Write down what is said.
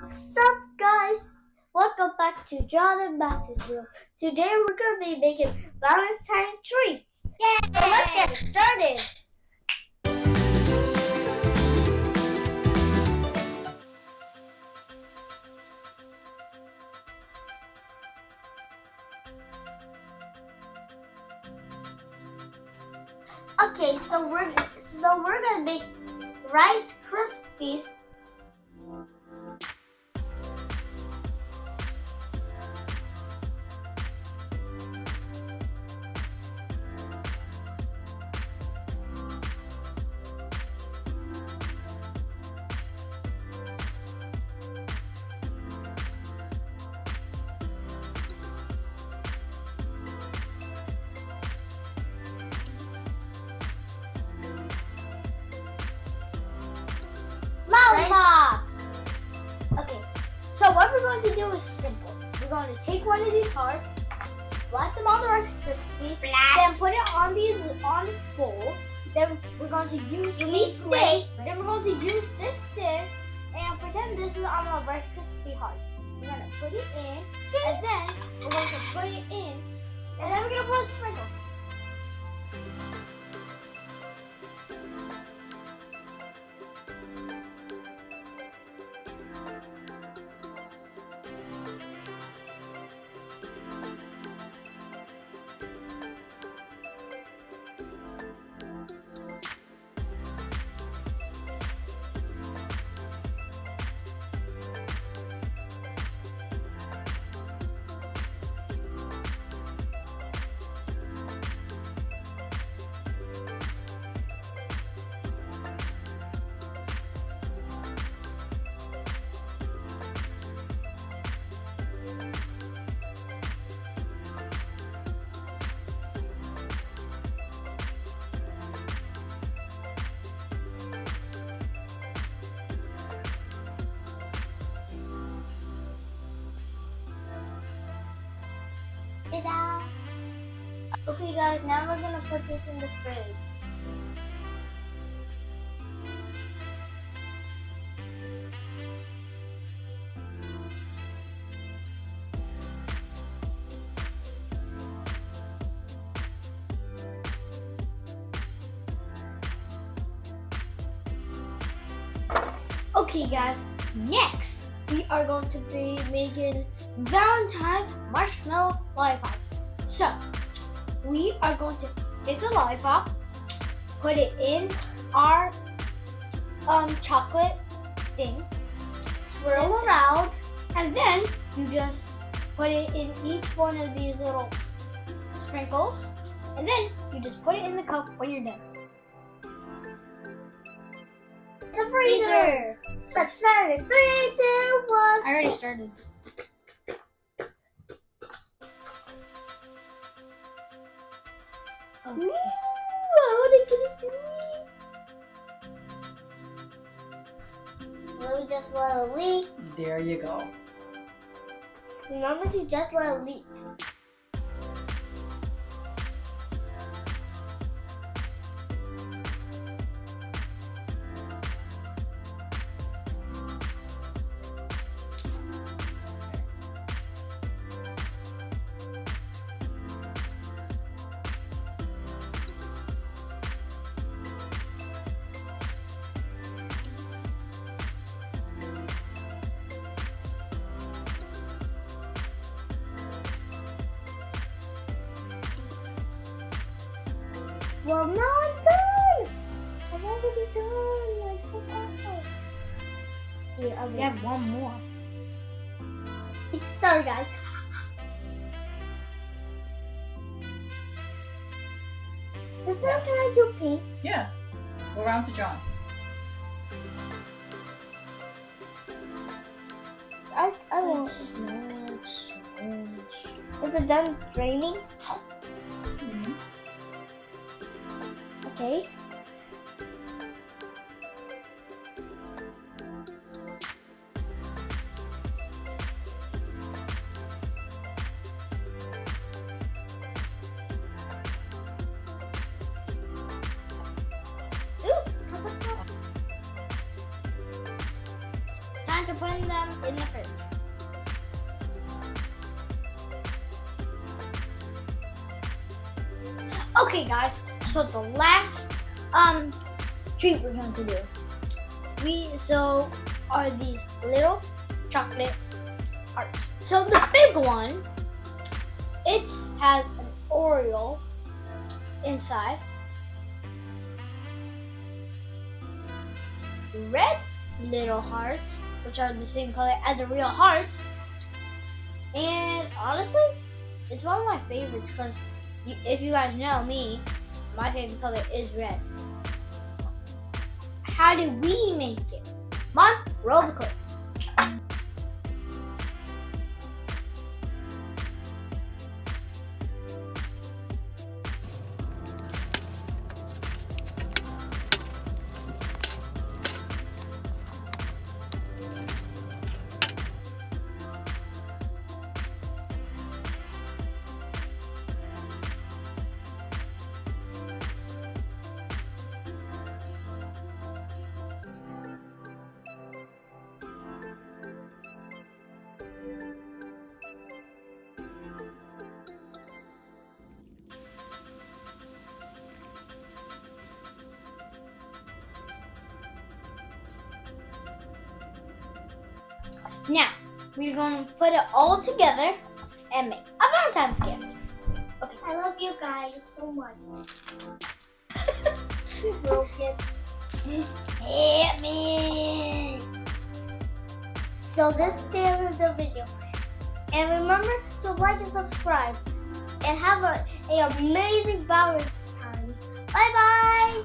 What's up, guys? Welcome back to John and Matthew's World. Today we're going to be making Valentine treats. Yay! So let's get started. Okay, so we're gonna make Rice Krispies. Lollipops! Okay, so what we're going to do is simple. We're going to take one of these hearts, splat them on the Rice Krispies, then put it on this bowl. Then we're going to use this stick. Then we're going to use this stick and pretend this is on a Rice Krispie heart. We're going to put it in, and then we're going to put it in, and then we're going to put sprinkles. Ta-da! Okay guys, now we're gonna put this in the fridge. Okay guys, next we are going to be making Valentine marshmallow lollipop. So we are going to take a lollipop, put it in our chocolate thing, swirl around, and then you just put it in each one of these little sprinkles, and then you just put it in the cup when you're done. The freezer! Let's start in 3, 2, 1. I already started. Okay. Ooh, I want to get it to me. Let me just let it leak. There you go. Remember to just let it leak. Well, now I'm done! I'm already done! Like, so fast. Here, We have one more. Sorry, guys. This time, can I do pink? Yeah. Go around to John. I won't. Is it done draining? Okay. Time after putting them in the fridge. Okay, guys. So the last treat we're going to do. Are these little chocolate hearts. So the big one, it has an Oreo inside. Red little hearts, which are the same color as a real heart. And honestly, it's one of my favorites because if you guys know me, my favorite color is red. How do we make it? Mom, roll the clip. Now, we're going to put it all together and make a Valentine's gift. Okay. I love you guys so much. You broke it. Hit me! So this is the end of the video. And remember to like and subscribe. And have an amazing Valentine's. Bye bye!